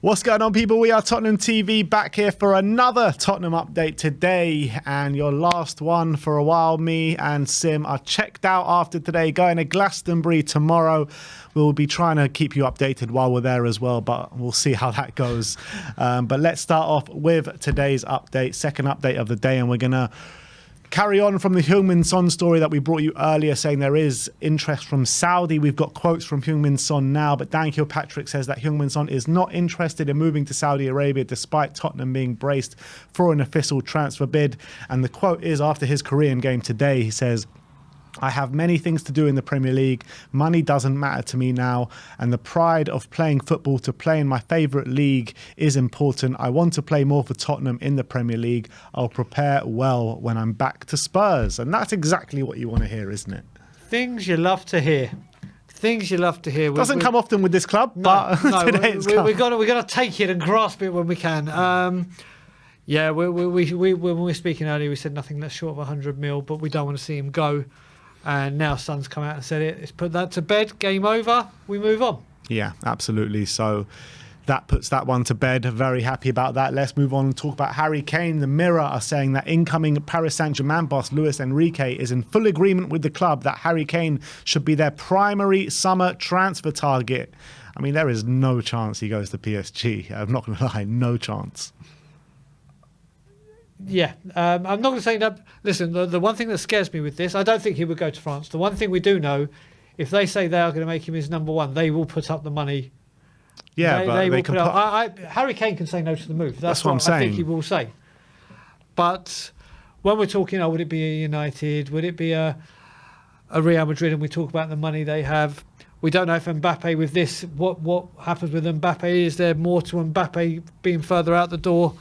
What's going on, people? We are Tottenham TV, back here for another Tottenham update today, and your last one for a while. Me and Sim are checked out after today, going to Glastonbury tomorrow. We'll be trying to keep you updated while we're there as well, but we'll see how that goes. But let's start off with today's update, second update of the day, and we're going to carry on from the Heung-min Son story that we brought you earlier, saying there is interest from Saudi. We've got quotes from Heung-min Son now, but Dan Kilpatrick says that Heung-min Son is not interested in moving to Saudi Arabia despite Tottenham being braced for an official transfer bid. And the quote is, after his Korean game today, he says, "I have many things to do in the Premier League. Money doesn't matter to me now. And the pride of playing football to play in my favourite league is important. I want to play more for Tottenham in the Premier League. I'll prepare well when I'm back to Spurs." And that's exactly what you want to hear, isn't it? Things you love to hear. Things you love to hear. Doesn't come often with this club, but today it's come. We've got to take it and grasp it when we can. Yeah, when we were speaking earlier, we said nothing less short of 100 mil, but we don't want to see him go. And now Son's come out and said it. It's put that to bed. Game over. We move on. Yeah, absolutely. So that puts that one to bed. Very happy about that. Let's move on and talk about Harry Kane. The Mirror are saying that incoming Paris Saint-Germain boss Luis Enrique is in full agreement with the club that Harry Kane should be their primary summer transfer target. I mean, there is no chance he goes to PSG. I'm not going to lie, no chance. Yeah, I'm not going to say that. Listen, the one thing that scares me with this, I don't think he would go to France. The one thing we do know, if they say they are going to make him his number one, they will put up the money. Yeah, but they can put... Harry Kane can say no to the move. That's what I'm saying. I think he will say. But when we're talking, would it be a United? Would it be a Real Madrid? And we talk about the money they have. We don't know if Mbappe with this, what happens with Mbappe? Is there more to Mbappe being further out the door?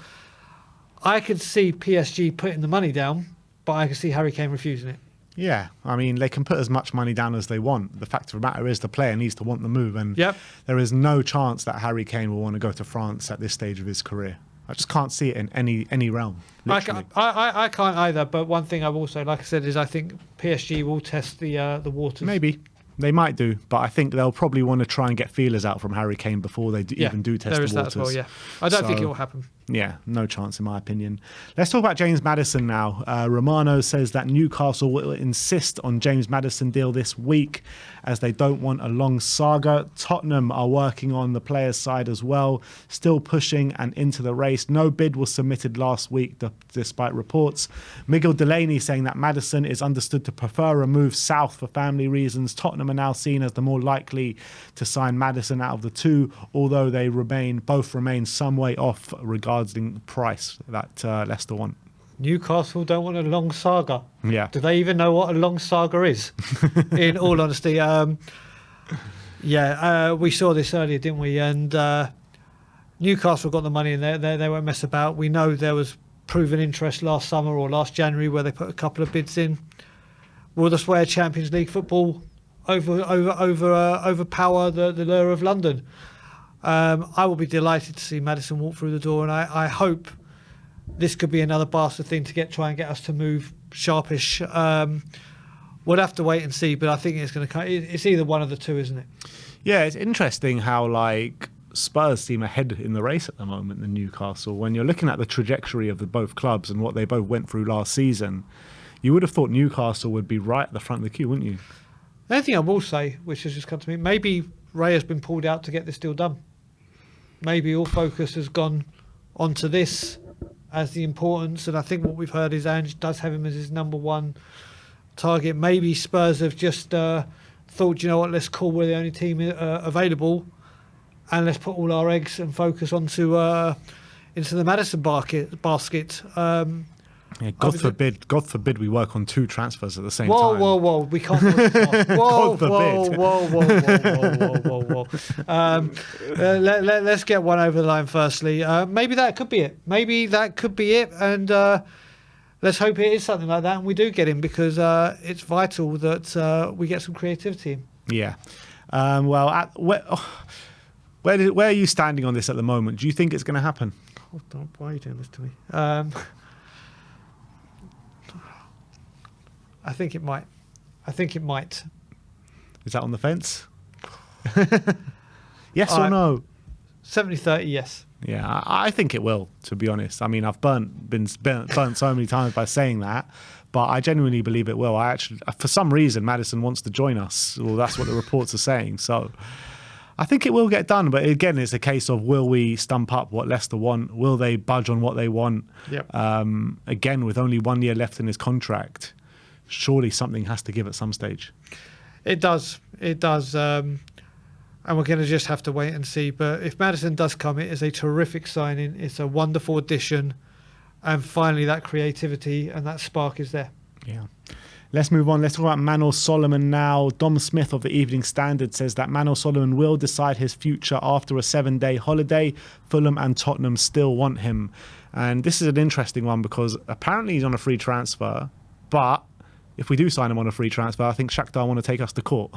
I could see PSG putting the money down, but I could see Harry Kane refusing it. Yeah, I mean, they can put as much money down as they want. The fact of the matter is the player needs to want the move, and there is no chance that Harry Kane will want to go to France at this stage of his career. I just can't see it in any realm. I can't either, but one thing I will say, like I said, is I think PSG will test the waters. Maybe. They might do, but I think they'll probably want to try and get feelers out from Harry Kane before they even do test the waters. There is that as well, yeah. I don't think it will happen. Yeah, no chance in my opinion. Let's talk about James Maddison now. Romano says that Newcastle will insist on James Maddison deal this week as they don't want a long saga. Tottenham are working on the players' side as well, still pushing and into the race. No bid was submitted last week despite reports. Miguel Delaney saying that Maddison is understood to prefer a move south for family reasons. Tottenham are now seen as the more likely to sign Maddison out of the two, although they both remain some way off regarding the price that Leicester want. Newcastle don't want a long saga. Yeah. Do they even know what a long saga is? In all honesty, we saw this earlier, didn't we? And Newcastle got the money, and they won't mess about. We know there was proven interest last summer or last January where they put a couple of bids in. Will the swear Champions League football overpower the lure of London? I will be delighted to see Maddison walk through the door, and I hope this could be another bastard thing to try and get us to move sharpish. We'll have to wait and see, but I think it's going to come. It's either one of the two, isn't it? Yeah, it's interesting how Spurs seem ahead in the race at the moment than Newcastle. When you're looking at the trajectory of both clubs and what they both went through last season, you would have thought Newcastle would be right at the front of the queue, wouldn't you? The only thing I will say, which has just come to me, maybe Ray has been pulled out to get this deal done. Maybe all focus has gone onto this as the importance, and I think what we've heard is Ange does have him as his number one target. Maybe Spurs have just thought, you know what, let's call we're the only team available, and let's put all our eggs and focus into the Maddison basket. Yeah, God forbid we work on two transfers at the same time. Whoa, we can't. Whoa, let's get one over the line firstly. Maybe that could be it. And let's hope it is something like that, and we do get him, because it's vital that we get some creativity in. Yeah. Where are you standing on this at the moment? Do you think it's going to happen? Hold on, why are you doing this to me? I think it might. Is that on the fence? Yes or no? 70-30, yes. Yeah, I think it will, to be honest. I mean, I've been burnt so many times by saying that, but I genuinely believe it will. I actually, for some reason, Maddison wants to join us. Well, that's what the reports are saying. So I think it will get done. But again, it's a case of, will we stump up what Leicester want? Will they budge on what they want? Yep. Again, with only 1 year left in his contract, surely something has to give at some stage. It does. It does. And we're going to just have to wait and see. But if Maddison does come, it is a terrific signing. It's a wonderful addition. And finally, that creativity and that spark is there. Yeah. Let's move on. Let's talk about Manor Solomon now. Dom Smith of the Evening Standard says that Manor Solomon will decide his future after a 7-day holiday. Fulham and Tottenham still want him. And this is an interesting one because apparently he's on a free transfer, but if we do sign him on a free transfer, I think Shakhtar want to take us to court.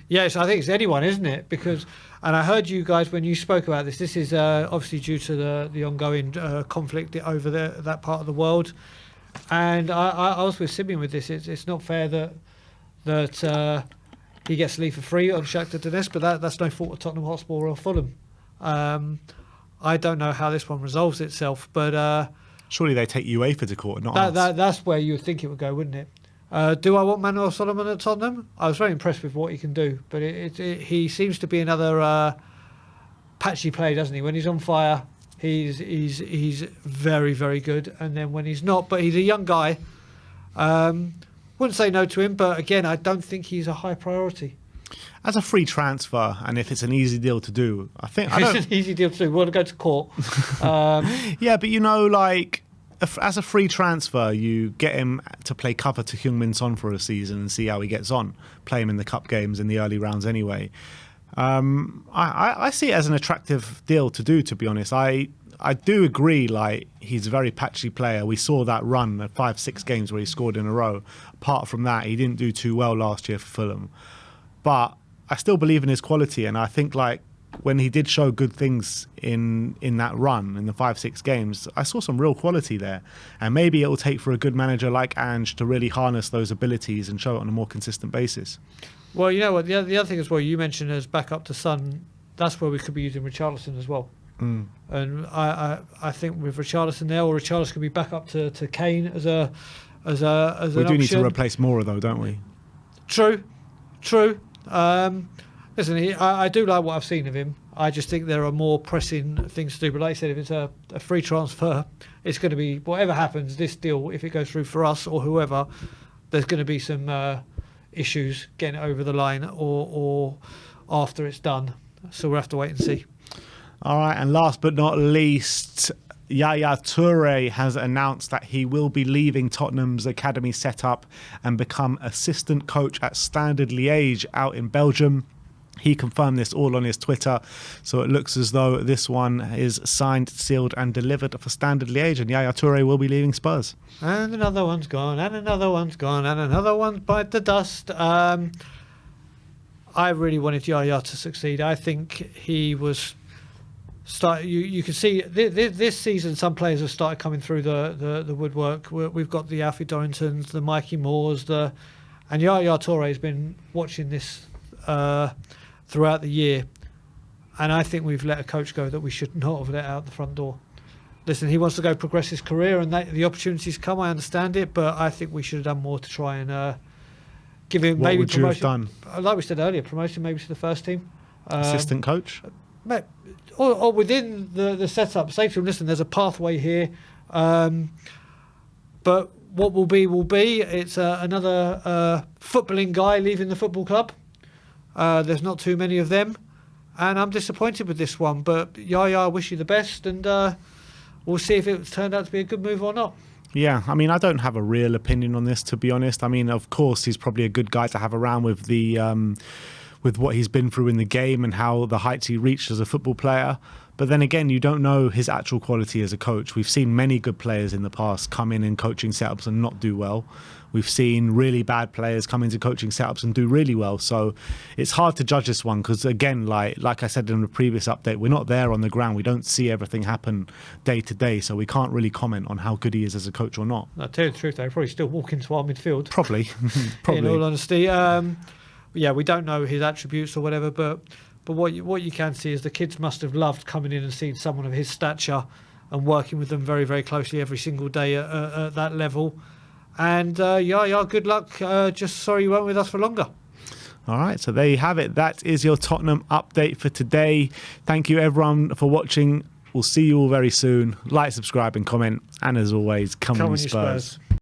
Yes, I think it's anyone, isn't it? Because, and I heard you guys when you spoke about this, this is obviously due to the ongoing conflict over that part of the world. And I was with Simeon with this. It's not fair that he gets to leave for free on Shakhtar Donetsk, but that's no fault of Tottenham Hotspur or Fulham. I don't know how this one resolves itself, but surely they take UEFA to court, not us. That's where you would think it would go, wouldn't it? Do I want Manuel Solomon at Tottenham? I was very impressed with what he can do, but he seems to be another patchy player, doesn't he? When he's on fire, he's very, very good, and then when he's not, but he's a young guy. Wouldn't say no to him, but again, I don't think he's a high priority. As a free transfer, and if it's an easy deal to do, I think it's an easy deal to do. We want to go to court. Yeah, but you know, like, as a free transfer, you get him to play cover to Heung-min Son for a season and see how he gets on. Play him in the cup games in the early rounds anyway. I see it as an attractive deal to do, to be honest. I do agree, like, he's a very patchy player. We saw that run at 5-6 games where he scored in a row. Apart from that, he didn't do too well last year for Fulham. But I still believe in his quality, and I think, like, when he did show good things in that run, in the 5-6 games, I saw some real quality there. And maybe it will take for a good manager like Ange to really harness those abilities and show it on a more consistent basis. Well, you know what, the other thing as well, you mentioned as backup to Son, that's where we could be using Richarlison as well. And I think with Richarlison there, or Richarlison could be back up to Kane as an option. We do need to replace Moura though, don't we? True. Listen, I do like what I've seen of him. I just think there are more pressing things to do. But like I said, if it's a free transfer, it's going to be, whatever happens, this deal, if it goes through for us or whoever, there's going to be some issues getting it over the line or after it's done. So we'll have to wait and see. All right, and last but not least, Yaya Toure has announced that he will be leaving Tottenham's academy setup and become assistant coach at Standard Liège out in Belgium. He confirmed this all on his Twitter, so it looks as though this one is signed, sealed and delivered for Standard Liège, and Yaya Toure will be leaving Spurs. And another one's gone, and another one's gone, and another one's bite the dust. I really wanted Yaya to succeed. I think he was... You can see this season some players have started coming through the woodwork. We've got the Alfie Dorringtons, the Mikey Moores, and Yaya Toure has been watching this throughout the year, and I think we've let a coach go that we should not have let out the front door. Listen, he wants to go progress his career, and the opportunities come. I understand it, but I think we should have done more to try and give him maybe promotion. What would you have done? Like we said earlier, promotion maybe to the first team. Assistant coach? Or within the setup, say to him, listen, there's a pathway here, but what will be. It's another footballing guy leaving the football club. There's not too many of them, and I'm disappointed with this one. But Yaya, I wish you the best, and we'll see if it turned out to be a good move or not. Yeah, I mean, I don't have a real opinion on this, to be honest. I mean, of course, he's probably a good guy to have around with with what he's been through in the game and how the heights he reached as a football player. But then again, you don't know his actual quality as a coach. We've seen many good players in the past come in coaching setups and not do well. We've seen really bad players come into coaching setups and do really well. So it's hard to judge this one because, again, like I said in the previous update, we're not there on the ground. We don't see everything happen day to day. So we can't really comment on how good he is as a coach or not. I'll tell you the truth, though, probably still walk into our midfield. Probably. In all honesty. Yeah, we don't know his attributes or whatever, but But what you can see is the kids must have loved coming in and seeing someone of his stature and working with them very, very closely every single day at that level. And good luck. Just sorry you weren't with us for longer. All right, so there you have it. That is your Tottenham update for today. Thank you, everyone, for watching. We'll see you all very soon. Like, subscribe, and comment. And as always, come on, you Spurs.